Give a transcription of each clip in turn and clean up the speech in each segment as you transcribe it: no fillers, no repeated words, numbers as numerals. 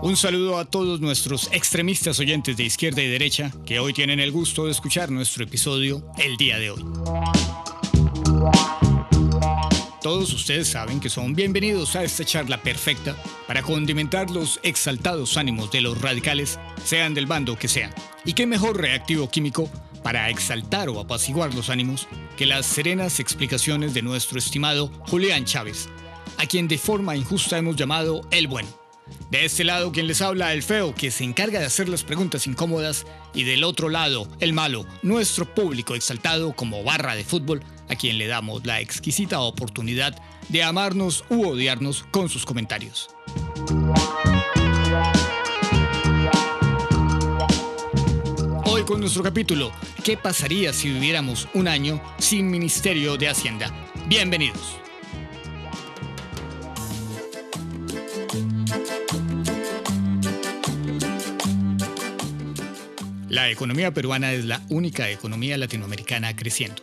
Un saludo a todos nuestros extremistas oyentes de izquierda y derecha que hoy tienen el gusto de escuchar nuestro episodio el día de hoy. Todos ustedes saben que son bienvenidos a esta charla perfecta para condimentar los exaltados ánimos de los radicales, sean del bando que sean. Y qué mejor reactivo químico para exaltar o apaciguar los ánimos que las serenas explicaciones de nuestro estimado Julián Chávez, a quien de forma injusta hemos llamado el bueno. De este lado quien les habla, el feo, que se encarga de hacer las preguntas incómodas, y del otro lado, el malo, nuestro público exaltado como barra de fútbol, a quien le damos la exquisita oportunidad de amarnos u odiarnos con sus comentarios. Hoy con nuestro capítulo, ¿qué pasaría si viviéramos un año sin Ministerio de Hacienda? Bienvenidos. La economía peruana es la única economía latinoamericana creciendo.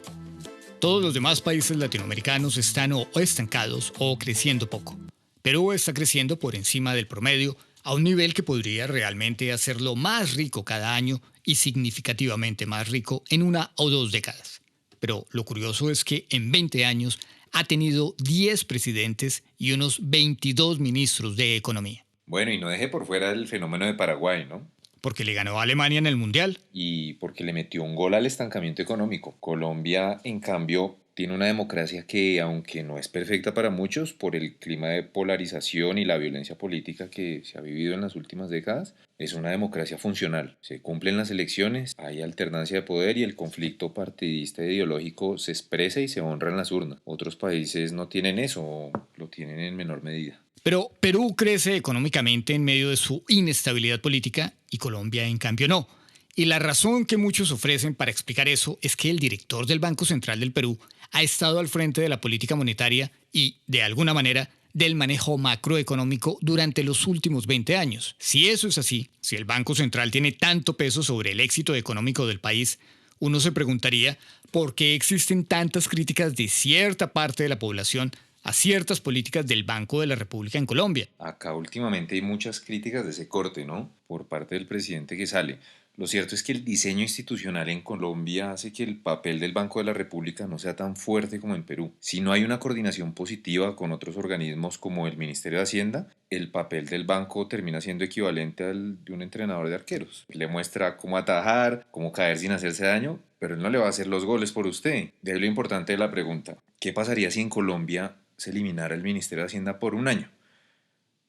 Todos los demás países latinoamericanos están o estancados o creciendo poco. Perú está creciendo por encima del promedio a un nivel que podría realmente hacerlo más rico cada año y significativamente más rico en 1 o 2 décadas. Pero lo curioso es que en 20 años ha tenido 10 presidentes y unos 22 ministros de economía. Bueno, y no deje por fuera el fenómeno de Paraguay, ¿no? Porque le ganó a Alemania en el Mundial. Y porque le metió un gol al estancamiento económico. Colombia, en cambio, tiene una democracia que, aunque no es perfecta para muchos, por el clima de polarización y la violencia política que se ha vivido en las últimas décadas, es una democracia funcional. Se cumplen las elecciones, hay alternancia de poder y el conflicto partidista e ideológico se expresa y se honra en las urnas. Otros países no tienen eso, o lo tienen en menor medida. Pero Perú crece económicamente en medio de su inestabilidad política y Colombia, en cambio, no. Y la razón que muchos ofrecen para explicar eso es que el director del Banco Central del Perú ha estado al frente de la política monetaria y, de alguna manera, del manejo macroeconómico durante los últimos 20 años. Si eso es así, si el Banco Central tiene tanto peso sobre el éxito económico del país, uno se preguntaría por qué existen tantas críticas de cierta parte de la población a ciertas políticas del Banco de la República en Colombia. Acá últimamente hay muchas críticas de ese corte, ¿no? Por parte del presidente que sale. Lo cierto es que el diseño institucional en Colombia hace que el papel del Banco de la República no sea tan fuerte como en Perú. Si no hay una coordinación positiva con otros organismos como el Ministerio de Hacienda, el papel del banco termina siendo equivalente al de un entrenador de arqueros. Le muestra cómo atajar, cómo caer sin hacerse daño, pero él no le va a hacer los goles por usted. De ahí lo importante de la pregunta: ¿qué pasaría si en Colombia se eliminara el Ministerio de Hacienda por un año?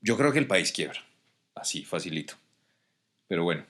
Yo creo que el país quiebra. Así, facilito. Pero bueno,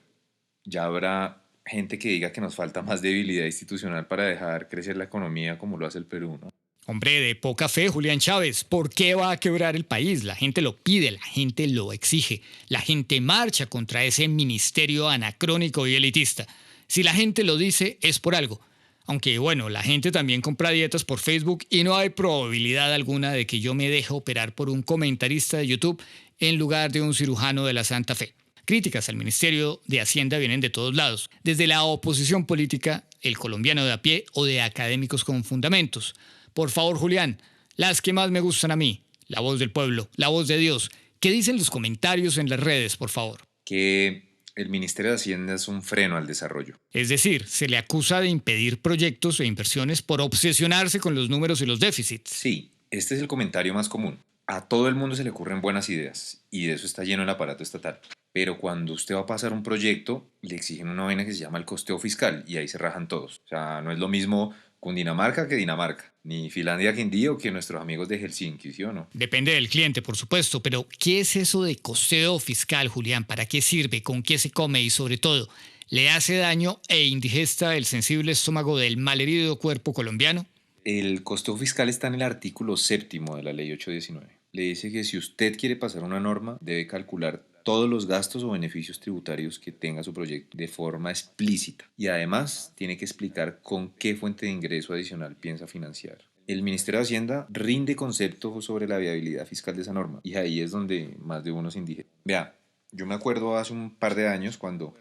ya habrá gente que diga que nos falta más debilidad institucional para dejar crecer la economía como lo hace el Perú, ¿no? Hombre, de poca fe, Julián Chávez. ¿Por qué va a quebrar el país? La gente lo pide, la gente lo exige. La gente marcha contra ese ministerio anacrónico y elitista. Si la gente lo dice, es por algo. Aunque, bueno, la gente también compra dietas por Facebook y no hay probabilidad alguna de que yo me deje operar por un comentarista de YouTube en lugar de un cirujano de la Santa Fe. Críticas al Ministerio de Hacienda vienen de todos lados, desde la oposición política, el colombiano de a pie o de académicos con fundamentos. Por favor, Julián, las que más me gustan a mí, la voz del pueblo, la voz de Dios. ¿Qué dicen los comentarios en las redes, por favor? Que el Ministerio de Hacienda es un freno al desarrollo. Es decir, se le acusa de impedir proyectos e inversiones por obsesionarse con los números y los déficits. Sí, este es el comentario más común. A todo el mundo se le ocurren buenas ideas y de eso está lleno el aparato estatal. Pero cuando usted va a pasar un proyecto, le exigen una vaina que se llama el costeo fiscal y ahí se rajan todos. O sea, no es lo mismo Cundinamarca que Dinamarca, ni Finlandia que India o que nuestros amigos de Helsinki, ¿sí o no? Depende del cliente, por supuesto, pero ¿qué es eso de costeo fiscal, Julián? ¿Para qué sirve? ¿Con qué se come? Y sobre todo, ¿le hace daño e indigesta el sensible estómago del malherido cuerpo colombiano? El costeo fiscal está en el artículo 7º de la ley 819. Le dice que si usted quiere pasar una norma, debe calcular todos los gastos o beneficios tributarios que tenga su proyecto de forma explícita y además tiene que explicar con qué fuente de ingreso adicional piensa financiar. El Ministerio de Hacienda rinde conceptos sobre la viabilidad fiscal de esa norma y ahí es donde más de uno se indigesta. Vea, yo me acuerdo hace un par de años cuando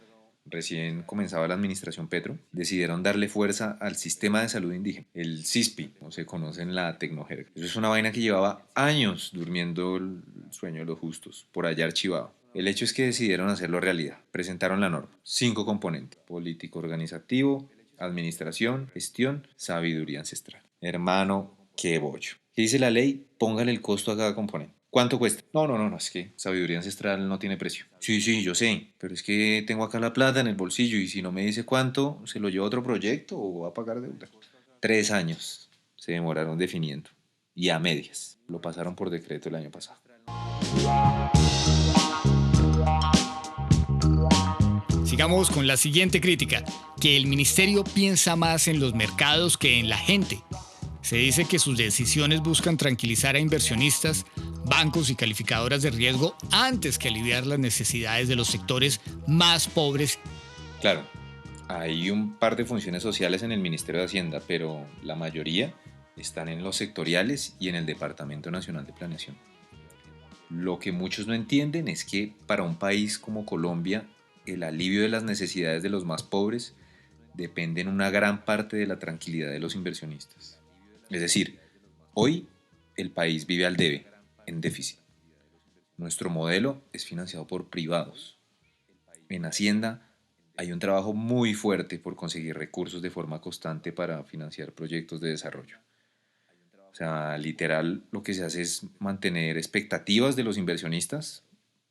recién comenzaba la administración Petro, decidieron darle fuerza al sistema de salud indígena, el CISPI, como se conoce en la tecnojerga. Eso es una vaina que llevaba años durmiendo el sueño de los justos, por allá archivado. El hecho es que decidieron hacerlo realidad. Presentaron la norma. 5 componentes: político organizativo, administración, gestión, sabiduría ancestral. Hermano, qué bollo. ¿Qué dice la ley? Póngale el costo a cada componente. ¿Cuánto cuesta? No, es que sabiduría ancestral no tiene precio. Sí, yo sé, pero es que tengo acá la plata en el bolsillo y si no me dice cuánto, ¿se lo lleva a otro proyecto o va a pagar deuda? 3 años se demoraron definiendo y a medias. Lo pasaron por decreto el año pasado. Sigamos con la siguiente crítica, que el ministerio piensa más en los mercados que en la gente. Se dice que sus decisiones buscan tranquilizar a inversionistas, bancos y calificadoras de riesgo antes que aliviar las necesidades de los sectores más pobres. Claro, hay un par de funciones sociales en el Ministerio de Hacienda, pero la mayoría están en los sectoriales y en el Departamento Nacional de Planeación. Lo que muchos no entienden es que para un país como Colombia, el alivio de las necesidades de los más pobres depende en una gran parte de la tranquilidad de los inversionistas. Es decir, hoy el país vive al debe, en déficit. Nuestro modelo es financiado por privados. En Hacienda hay un trabajo muy fuerte por conseguir recursos de forma constante para financiar proyectos de desarrollo. O sea, literal, lo que se hace es mantener expectativas de los inversionistas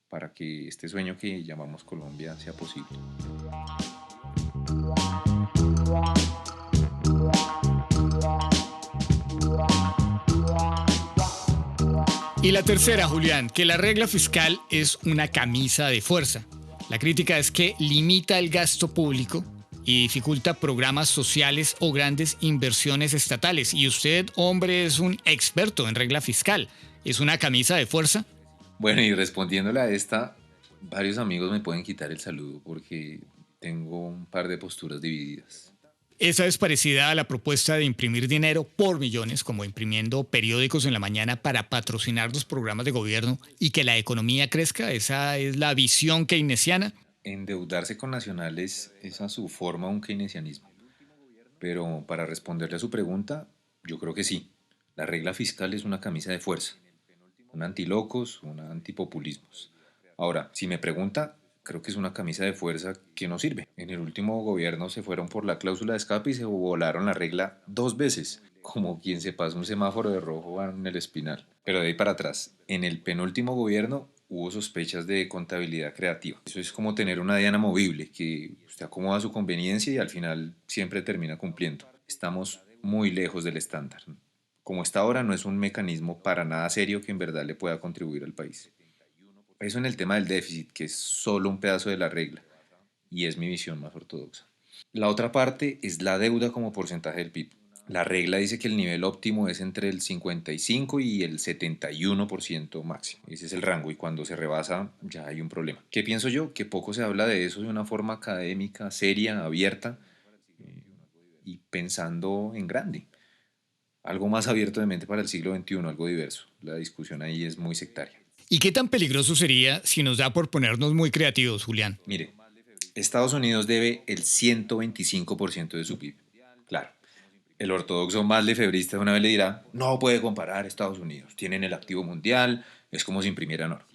para que este sueño que llamamos Colombia sea posible. Y la tercera, Julián, que la regla fiscal es una camisa de fuerza. La crítica es que limita el gasto público y dificulta programas sociales o grandes inversiones estatales. Y usted, hombre, es un experto en regla fiscal. ¿Es una camisa de fuerza? Bueno, y respondiéndole a esta, varios amigos me pueden quitar el saludo porque tengo un par de posturas divididas. Esa es parecida a la propuesta de imprimir dinero por millones, como imprimiendo periódicos en la mañana para patrocinar los programas de gobierno y que la economía crezca. Esa es la visión keynesiana. Endeudarse con nacionales es a su forma un keynesianismo. Pero para responderle a su pregunta, yo creo que sí. La regla fiscal es una camisa de fuerza. Un antilocos, un antipopulismos. Ahora, si me pregunta, creo que es una camisa de fuerza que no sirve. En el último gobierno se fueron por la cláusula de escape y se volaron la regla 2 veces, como quien se pasa un semáforo de rojo en el Espinal. Pero de ahí para atrás, en el penúltimo gobierno hubo sospechas de contabilidad creativa. Eso es como tener una diana movible que usted acomoda a su conveniencia y al final siempre termina cumpliendo. Estamos muy lejos del estándar. Como está ahora, no es un mecanismo para nada serio que en verdad le pueda contribuir al país. Eso en el tema del déficit, que es solo un pedazo de la regla, y es mi visión más ortodoxa. La otra parte es la deuda como porcentaje del PIB. La regla dice que el nivel óptimo es entre el 55 y el 71% máximo. Ese es el rango y cuando se rebasa ya hay un problema. ¿Qué pienso yo? Que poco se habla de eso de una forma académica, seria, abierta y pensando en grande. Algo más abierto de mente para el siglo XXI, algo diverso. La discusión ahí es muy sectaria. ¿Y qué tan peligroso sería si nos da por ponernos muy creativos, Julián? Mire, Estados Unidos debe el 125% de su PIB. Claro, el ortodoxo más lefebrista de una vez le dirá, no puede comparar Estados Unidos, tienen el activo mundial, es como si imprimieran oro.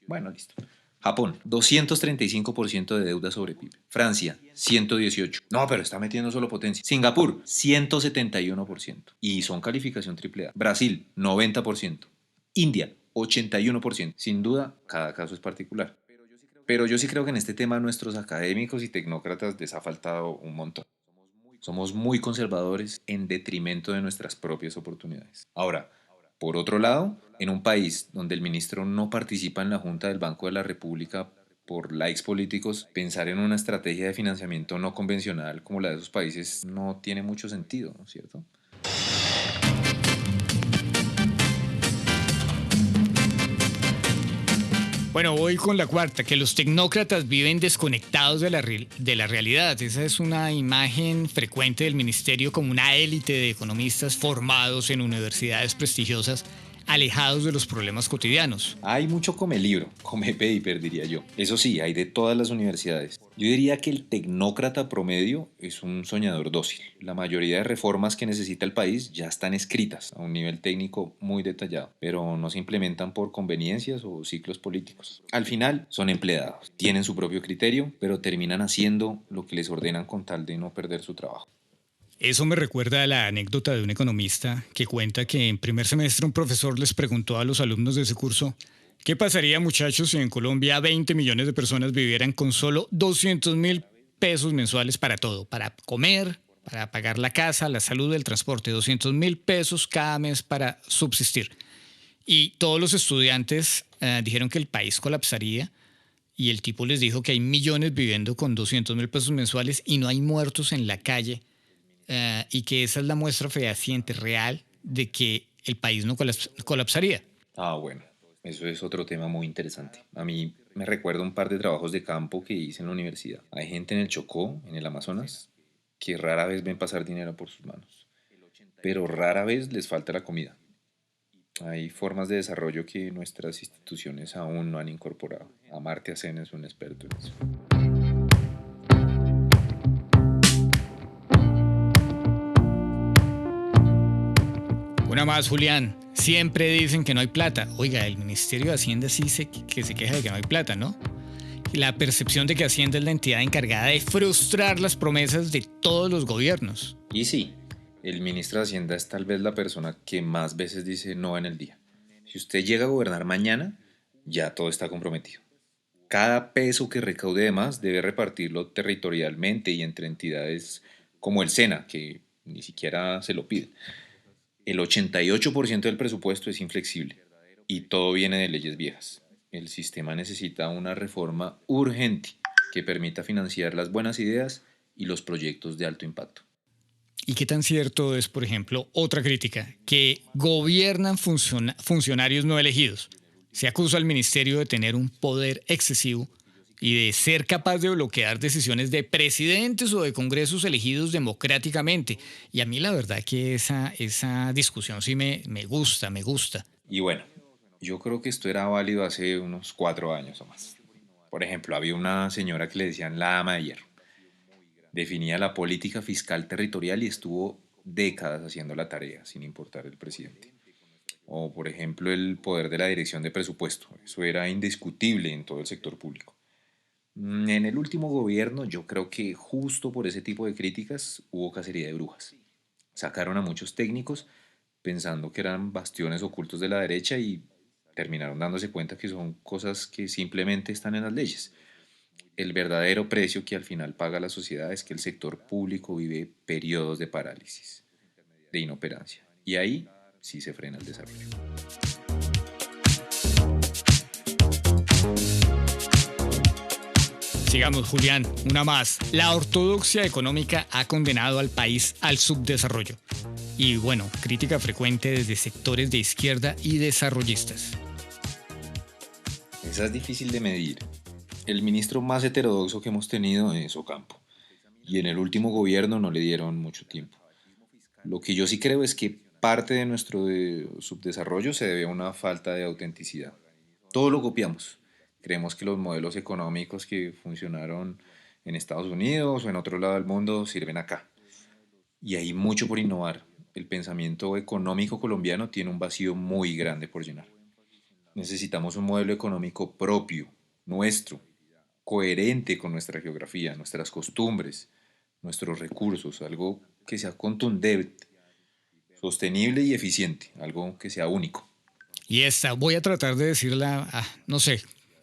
Bueno, listo. Japón, 235% de deuda sobre PIB. Francia, 118. No, pero está metiendo solo potencia. Singapur, 171%. Y son calificación AAA. Brasil, 90%. India, 81%. Sin duda, cada caso es particular. Pero yo sí creo que en este tema a nuestros académicos y tecnócratas les ha faltado un montón. Somos muy conservadores en detrimento de nuestras propias oportunidades. Ahora, por otro lado, en un país donde el ministro no participa en la Junta del Banco de la República por likes políticos, pensar en una estrategia de financiamiento no convencional como la de esos países no tiene mucho sentido, ¿no es cierto? Bueno, voy con la cuarta, que los tecnócratas viven desconectados de la realidad. Esa es una imagen frecuente del ministerio como una élite de economistas formados en universidades prestigiosas, alejados de los problemas cotidianos. Hay mucho come libro, come paper, diría yo. Eso sí, hay de todas las universidades. Yo diría que el tecnócrata promedio es un soñador dócil. La mayoría de reformas que necesita el país ya están escritas a un nivel técnico muy detallado, pero no se implementan por conveniencias o ciclos políticos. Al final, son empleados, tienen su propio criterio, pero terminan haciendo lo que les ordenan con tal de no perder su trabajo. Eso me recuerda a la anécdota de un economista que cuenta que en primer semestre un profesor les preguntó a los alumnos de ese curso: ¿qué pasaría, muchachos, si en Colombia 20 millones de personas vivieran con solo 200.000 pesos mensuales para todo? Para comer, para pagar la casa, la salud, el transporte. 200.000 pesos cada mes para subsistir. Y todos los estudiantes dijeron que el país colapsaría. Y el tipo les dijo que hay millones viviendo con 200.000 pesos mensuales y no hay muertos en la calle, y que esa es la muestra fehaciente, real, de que el país no colapsaría. Ah, bueno, eso es otro tema muy interesante. A mí me recuerda un par de trabajos de campo que hice en la universidad. Hay gente en el Chocó, en el Amazonas, que rara vez ven pasar dinero por sus manos, pero rara vez les falta la comida. Hay formas de desarrollo que nuestras instituciones aún no han incorporado. Amartya Sen es un experto en eso. Una más, Julián. Siempre dicen que no hay plata. Oiga, el Ministerio de Hacienda sí que se queja de que no hay plata, ¿no? La percepción de que Hacienda es la entidad encargada de frustrar las promesas de todos los gobiernos. Y sí, el ministro de Hacienda es tal vez la persona que más veces dice no en el día. Si usted llega a gobernar mañana, ya todo está comprometido. Cada peso que recaude de más debe repartirlo territorialmente y entre entidades como el SENA, que ni siquiera se lo pide. El 88% del presupuesto es inflexible y todo viene de leyes viejas. El sistema necesita una reforma urgente que permita financiar las buenas ideas y los proyectos de alto impacto. ¿Y qué tan cierto es, por ejemplo, otra crítica? Que gobiernan funcionarios no elegidos. Se acusa al ministerio de tener un poder excesivo y de ser capaz de bloquear decisiones de presidentes o de congresos elegidos democráticamente. Y a mí la verdad que esa discusión sí me gusta, me gusta. Y bueno, yo creo que esto era válido hace unos 4 años o más. Por ejemplo, había una señora que le decían la dama de hierro. Definía la política fiscal territorial y estuvo décadas haciendo la tarea, sin importar el presidente. O, por ejemplo, el poder de la dirección de presupuesto. Eso era indiscutible en todo el sector público. En el último gobierno, yo creo que justo por ese tipo de críticas hubo cacería de brujas. Sacaron a muchos técnicos pensando que eran bastiones ocultos de la derecha y terminaron dándose cuenta que son cosas que simplemente están en las leyes. El verdadero precio que al final paga la sociedad es que el sector público vive periodos de parálisis, de inoperancia. Y ahí sí se frena el desarrollo. Sigamos, Julián, una más. La ortodoxia económica ha condenado al país al subdesarrollo. Y bueno, crítica frecuente desde sectores de izquierda y desarrollistas. Esa es difícil de medir. El ministro más heterodoxo que hemos tenido es Ocampo. Y en el último gobierno no le dieron mucho tiempo. Lo que yo sí creo es que parte de nuestro subdesarrollo se debe a una falta de autenticidad. Todo lo copiamos. Creemos que los modelos económicos que funcionaron en Estados Unidos o en otro lado del mundo sirven acá. Y hay mucho por innovar. El pensamiento económico colombiano tiene un vacío muy grande por llenar. Necesitamos un modelo económico propio, nuestro, coherente con nuestra geografía, nuestras costumbres, nuestros recursos, algo que sea contundente, sostenible y eficiente, algo que sea único. Y esta, voy a tratar de decirla, no sé,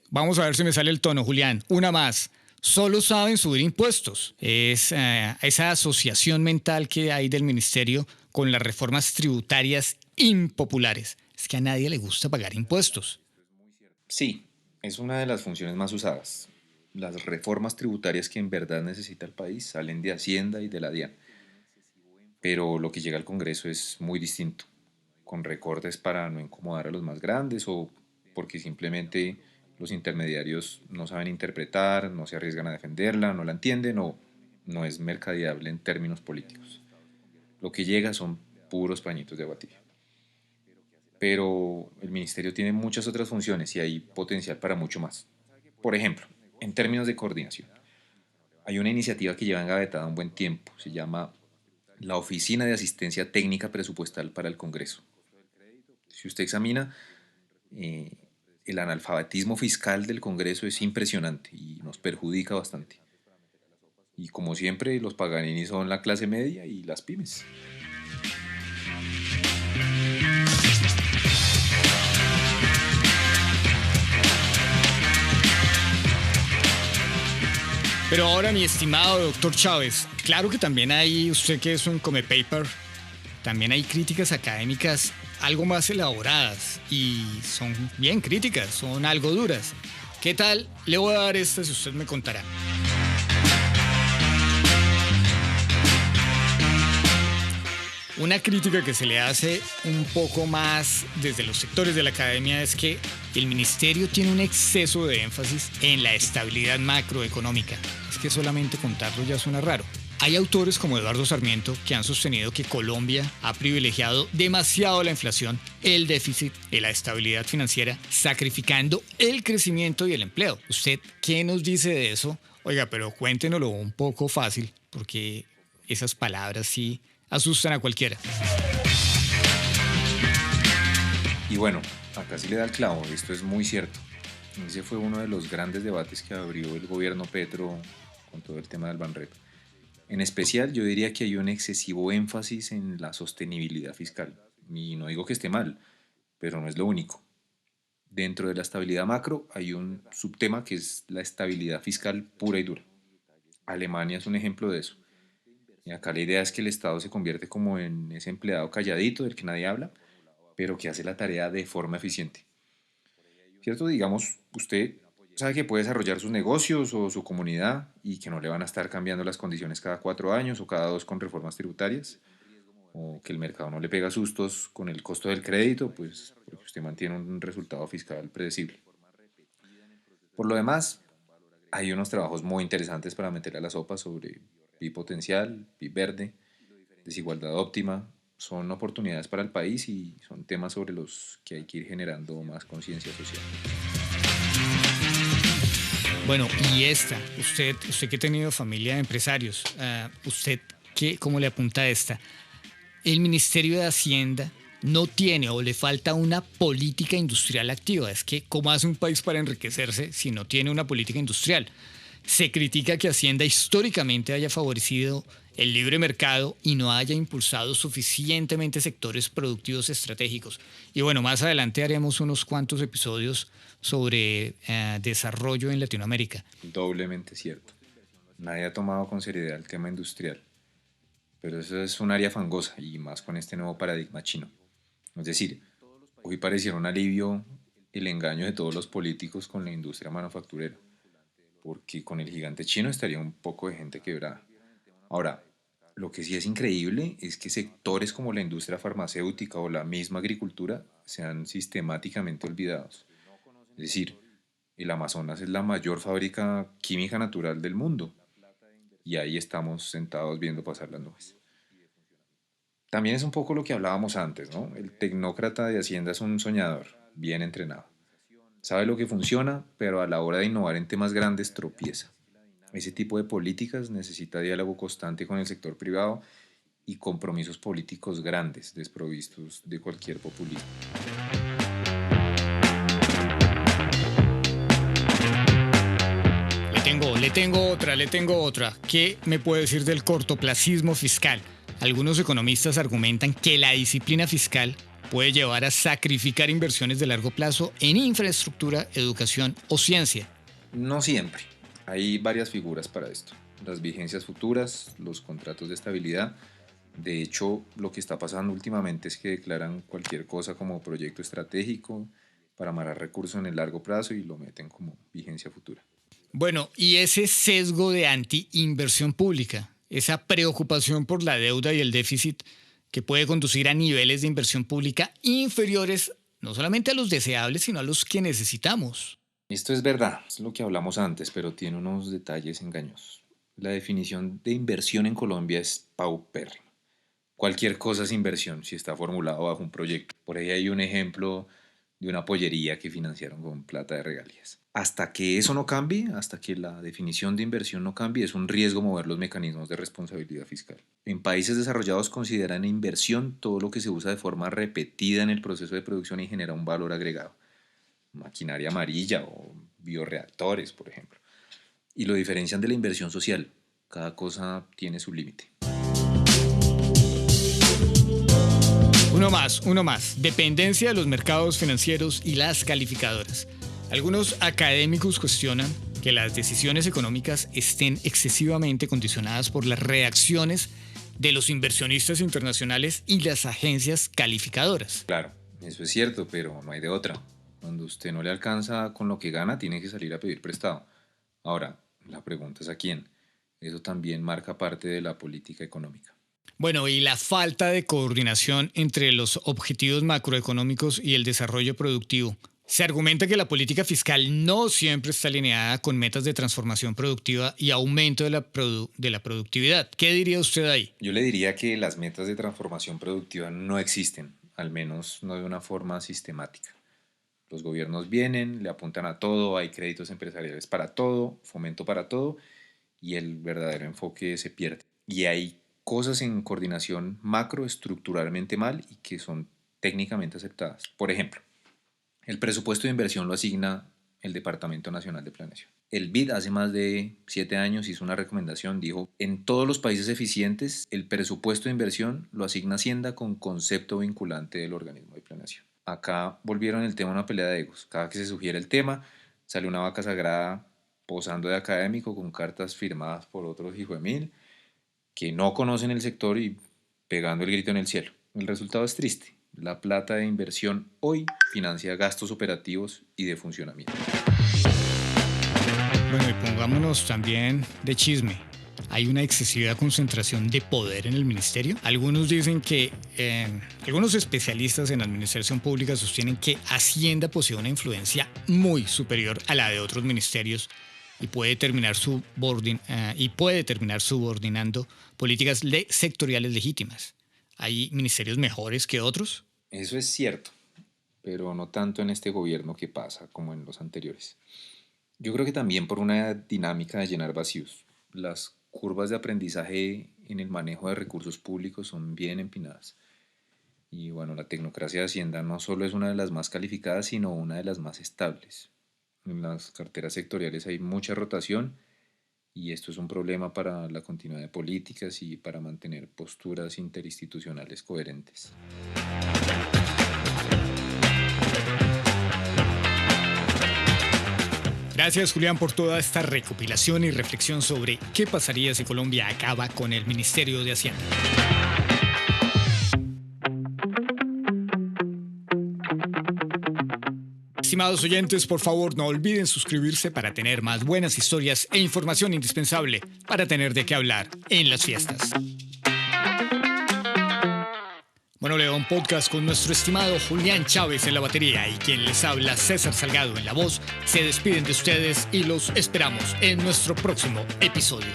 vamos a ver si me sale el tono, Julián. Una más. Solo saben subir impuestos. Es esa asociación mental que hay del ministerio con las reformas tributarias impopulares. Es que a nadie le gusta pagar impuestos. Sí, es una de las funciones más usadas. Las reformas tributarias que en verdad necesita el país salen de Hacienda y de la DIAN, pero lo que llega al Congreso es muy distinto, con recortes para no incomodar a los más grandes o porque simplemente los intermediarios no saben interpretar, no se arriesgan a defenderla, no la entienden o no es mercadeable en términos políticos. Lo que llega son puros pañitos de agua tibia. pero el ministerio tiene muchas otras funciones y hay potencial para mucho más. Por ejemplo, en términos de coordinación, hay una iniciativa que lleva engavetada un buen tiempo, se llama la Oficina de Asistencia Técnica Presupuestal para el Congreso. Si usted examina, eh, el analfabetismo fiscal del Congreso es impresionante y nos perjudica bastante. Y como siempre, los Paganini son la clase media y las pymes. Pero ahora, mi estimado doctor Chávez, claro que también hay, usted que es un come paper, también hay críticas académicas algo más elaboradas y son bien críticas, son algo duras. ¿Qué tal? Le voy a dar esta si usted me contará. Una crítica que se le hace un poco más desde los sectores de la academia es que el ministerio tiene un exceso de énfasis en la estabilidad macroeconómica. Es que solamente contarlo ya suena raro. Hay autores como Eduardo Sarmiento que han sostenido que Colombia ha privilegiado demasiado la inflación, el déficit y la estabilidad financiera, sacrificando el crecimiento y el empleo. ¿Usted qué nos dice de eso? Oiga, pero cuéntenoslo un poco fácil, porque esas palabras sí asustan a cualquiera. Y bueno, acá sí le da el clavo, esto es muy cierto. Ese fue uno de los grandes debates que abrió el gobierno Petro con todo el tema del Banrep. En especial, yo diría que hay un excesivo énfasis en la sostenibilidad fiscal. Y no digo que esté mal, pero no es lo único. Dentro de la estabilidad macro hay un subtema que es la estabilidad fiscal pura y dura. Alemania es un ejemplo de eso. Y acá la idea es que el Estado se convierte como en ese empleado calladito del que nadie habla, pero que hace la tarea de forma eficiente. ¿Cierto? Digamos, usted sabe que puede desarrollar sus negocios o su comunidad y que no le van a estar cambiando las condiciones cada 4 años o cada dos con reformas tributarias, o que el mercado no le pega sustos con el costo del crédito, pues porque usted mantiene un resultado fiscal predecible. Por lo demás, hay unos trabajos muy interesantes para meterle a la sopa sobre PIB potencial, PIB verde, desigualdad óptima. Son oportunidades para el país y son temas sobre los que hay que ir generando más conciencia social. Bueno, y esta, usted que ha tenido familia de empresarios, ¿usted cómo le apunta a esta? El Ministerio de Hacienda no tiene o le falta una política industrial activa. Es que, ¿cómo hace un país para enriquecerse si no tiene una política industrial? Se critica que Hacienda históricamente haya favorecido el libre mercado y no haya impulsado suficientemente sectores productivos estratégicos. Y bueno, más adelante haremos unos cuantos episodios sobre desarrollo en Latinoamérica. Doblemente cierto. Nadie ha tomado con seriedad el tema industrial, pero eso es un área fangosa y más con este nuevo paradigma chino. Es decir, hoy pareciera un alivio el engaño de todos los políticos con la industria manufacturera, porque con el gigante chino estaría un poco de gente quebrada. Ahora, lo que sí es increíble es que sectores como la industria farmacéutica o la misma agricultura sean sistemáticamente olvidados. Es decir, el Amazonas es la mayor fábrica química natural del mundo y ahí estamos sentados viendo pasar las nubes. También es un poco lo que hablábamos antes, ¿no? El tecnócrata de Hacienda es un soñador, bien entrenado. Sabe lo que funciona, pero a la hora de innovar en temas grandes tropieza. Ese tipo de políticas necesita diálogo constante con el sector privado y compromisos políticos grandes, desprovistos de cualquier populismo. Le tengo otra. ¿Qué me puede decir del cortoplacismo fiscal? Algunos economistas argumentan que la disciplina fiscal puede llevar a sacrificar inversiones de largo plazo en infraestructura, educación o ciencia. No siempre. Hay varias figuras para esto. Las vigencias futuras, los contratos de estabilidad. De hecho, lo que está pasando últimamente es que declaran cualquier cosa como proyecto estratégico para amarrar recursos en el largo plazo y lo meten como vigencia futura. Bueno, y ese sesgo de anti-inversión pública, esa preocupación por la deuda y el déficit que puede conducir a niveles de inversión pública inferiores no solamente a los deseables, sino a los que necesitamos. Esto es verdad, es lo que hablamos antes, pero tiene unos detalles engañosos. La definición de inversión en Colombia es paupérrima. Cualquier cosa es inversión si está formulado bajo un proyecto. Por ahí hay un ejemplo de una pollería que financiaron con plata de regalías. Hasta que eso no cambie, hasta que la definición de inversión no cambie, es un riesgo mover los mecanismos de responsabilidad fiscal. En países desarrollados consideran inversión todo lo que se usa de forma repetida en el proceso de producción y genera un valor agregado. Maquinaria amarilla o bioreactores, por ejemplo. Y lo diferencian de la inversión social. Cada cosa tiene su límite. Uno más. Dependencia de los mercados financieros y las calificadoras. Algunos académicos cuestionan que las decisiones económicas estén excesivamente condicionadas por las reacciones de los inversionistas internacionales y las agencias calificadoras. Claro, eso es cierto, pero no hay de otra. Cuando usted no le alcanza con lo que gana, tiene que salir a pedir prestado. Ahora, la pregunta es ¿a quién? Eso también marca parte de la política económica. Bueno, y la falta de coordinación entre los objetivos macroeconómicos y el desarrollo productivo. Se argumenta que la política fiscal no siempre está alineada con metas de transformación productiva y aumento de la productividad. ¿Qué diría usted ahí? Yo le diría que las metas de transformación productiva no existen, al menos no de una forma sistemática. Los gobiernos vienen, le apuntan a todo, hay créditos empresariales para todo, fomento para todo, y el verdadero enfoque se pierde. Y hay cosas en coordinación macro estructuralmente mal y que son técnicamente aceptadas. Por ejemplo, el presupuesto de inversión lo asigna el Departamento Nacional de Planeación. El BID hace más de 7 años hizo una recomendación, dijo, en todos los países eficientes el presupuesto de inversión lo asigna Hacienda con concepto vinculante del organismo de planeación. Acá volvieron el tema a una pelea de egos. Cada que se sugiere el tema, sale una vaca sagrada posando de académico con cartas firmadas por otros hijo de mil que no conocen el sector y pegando el grito en el cielo. El resultado es triste. La plata de inversión hoy financia gastos operativos y de funcionamiento. Bueno, y pongámonos también de chisme. ¿Hay una excesiva concentración de poder en el ministerio? Algunos dicen que, algunos especialistas en administración pública sostienen que Hacienda posee una influencia muy superior a la de otros ministerios y puede terminar subordinando políticas sectoriales legítimas. ¿Hay ministerios mejores que otros? Eso es cierto, pero no tanto en este gobierno que pasa como en los anteriores. Yo creo que también por una dinámica de llenar vacíos. Las curvas de aprendizaje en el manejo de recursos públicos son bien empinadas. Y bueno, la tecnocracia de Hacienda no solo es una de las más calificadas, sino una de las más estables. En las carteras sectoriales hay mucha rotación y esto es un problema para la continuidad de políticas y para mantener posturas interinstitucionales coherentes. Gracias, Julián, por toda esta recopilación y reflexión sobre qué pasaría si Colombia acaba con el Ministerio de Hacienda. Estimados oyentes, por favor, no olviden suscribirse para tener más buenas historias e información indispensable para tener de qué hablar en las fiestas. Bueno, León Podcast con nuestro estimado Julián Chávez en la batería y quien les habla, César Salgado en la voz, se despiden de ustedes y los esperamos en nuestro próximo episodio.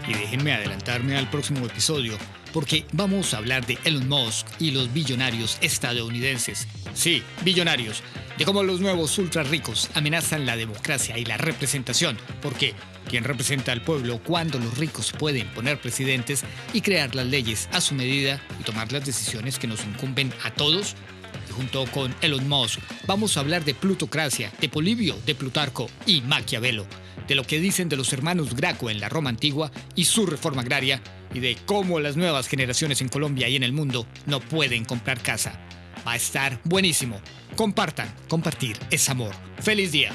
Y déjenme adelantarme al próximo episodio porque vamos a hablar de Elon Musk y los billonarios estadounidenses. Sí, billonarios. De cómo los nuevos ultra ricos amenazan la democracia y la representación, porque ¿quién representa al pueblo cuando los ricos pueden poner presidentes y crear las leyes a su medida y tomar las decisiones que nos incumben a todos? Y junto con Elon Musk vamos a hablar de plutocracia, de Polibio, de Plutarco y Maquiavelo, de lo que dicen de los hermanos Graco en la Roma antigua y su reforma agraria, y de cómo las nuevas generaciones en Colombia y en el mundo no pueden comprar casa. Va a estar buenísimo. Compartan, compartir es amor. ¡Feliz día!